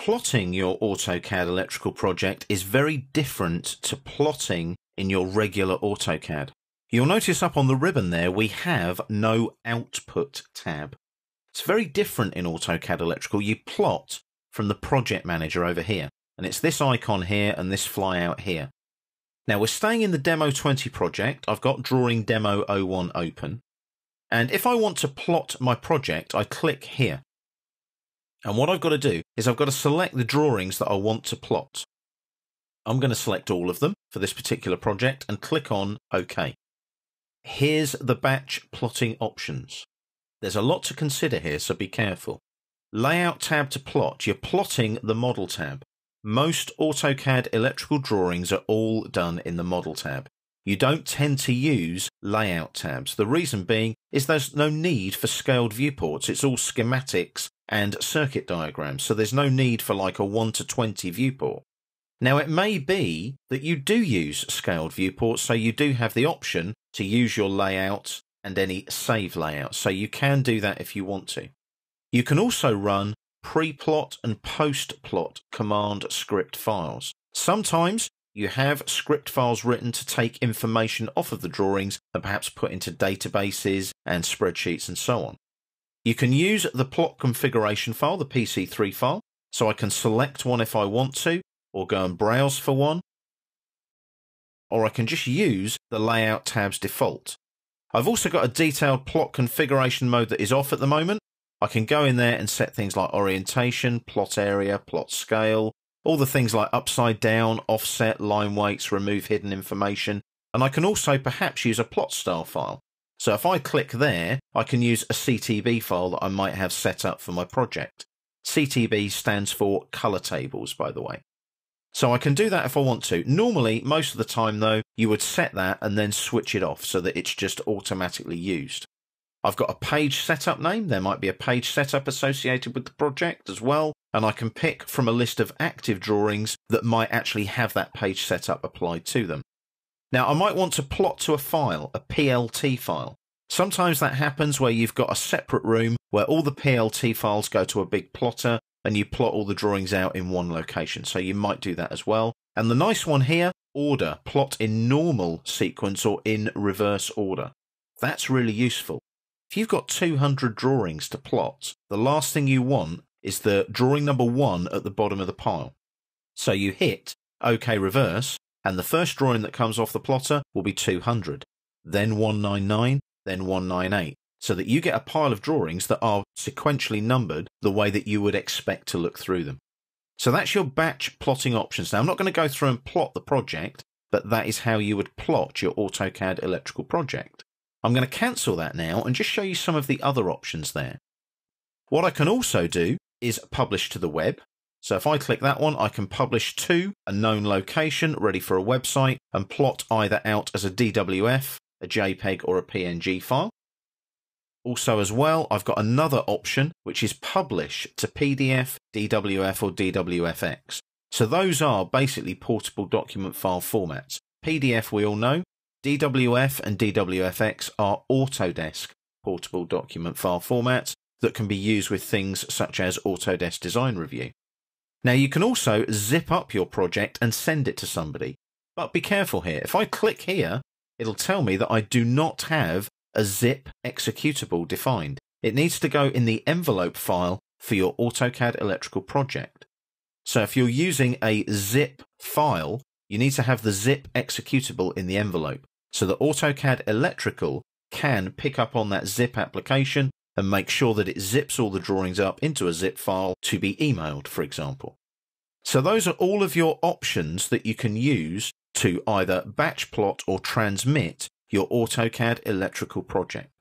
Plotting your AutoCAD electrical project is very different to plotting in your regular AutoCAD. You'll notice up on the ribbon there we have no Output tab. It's very different in AutoCAD Electrical. You plot from the Project Manager over here, and it's this icon here and this flyout here. Now we're staying in the Demo 20 project. I've got Drawing Demo 01 open, and if I want to plot my project, I click here. And what I've got to do is I've got to select the drawings that I want to plot. I'm going to select all of them for this particular project and click on OK. Here's the batch plotting options. There's a lot to consider here, so be careful. Layout tab to plot. You're plotting the Model tab. Most AutoCAD electrical drawings are all done in the Model tab. You don't tend to use layout tabs. The reason being is there's no need for scaled viewports. It's all schematics and circuit diagrams, so there's no need for like a 1:20 viewport. Now it may be that you do use scaled viewports, so you do have the option to use your layout and any save layout, so you can do that if you want to. You can also run pre-plot and post-plot command script files. Sometimes you have script files written to take information off of the drawings and perhaps put into databases and spreadsheets and so on. You can use the plot configuration file, the PC3 file, so I can select one if I want to, or go and browse for one, or I can just use the layout tab's default. I've also got a detailed plot configuration mode that is off at the moment. I can go in there and set things like orientation, plot area, plot scale, all the things like upside down, offset, line weights, remove hidden information, and I can also perhaps use a plot style file. So if I click there, I can use a CTB file that I might have set up for my project. CTB stands for color tables, by the way. So I can do that if I want to. Normally, most of the time though, you would set that and then switch it off so that it's just automatically used. I've got a page setup name. There might be a page setup associated with the project as well, and I can pick from a list of active drawings that might actually have that page setup applied to them. Now, I might want to plot to a file, a PLT file. Sometimes that happens where you've got a separate room where all the PLT files go to a big plotter and you plot all the drawings out in one location, so you might do that as well. And the nice one here, order, plot in normal sequence or in reverse order. That's really useful. If you've got 200 drawings to plot, the last thing you want is the drawing number 1 at the bottom of the pile. So you hit OK reverse, and the first drawing that comes off the plotter will be 200, then 199, then 198, so that you get a pile of drawings that are sequentially numbered the way that you would expect to look through them. So that's your batch plotting options. Now, I'm not going to go through and plot the project, but that is how you would plot your AutoCAD electrical project. I'm going to cancel that now and just show you some of the other options there. What I can also do is publish to the web. So if I click that one, I can publish to a known location ready for a website and plot either out as a DWF, a JPEG or a PNG file. Also as well, I've got another option which is publish to PDF, DWF or DWFX. So those are basically portable document file formats. PDF we all know. DWF and DWFX are Autodesk portable document file formats that can be used with things such as Autodesk Design Review. Now you can also zip up your project and send it to somebody, but be careful here. If I click here, it'll tell me that I do not have a zip executable defined. It needs to go in the envelope file for your AutoCAD electrical project. So if you're using a zip file, you need to have the zip executable in the envelope, so that AutoCAD Electrical can pick up on that zip application and make sure that it zips all the drawings up into a zip file to be emailed, for example. So those are all of your options that you can use to either batch plot or transmit your AutoCAD electrical project.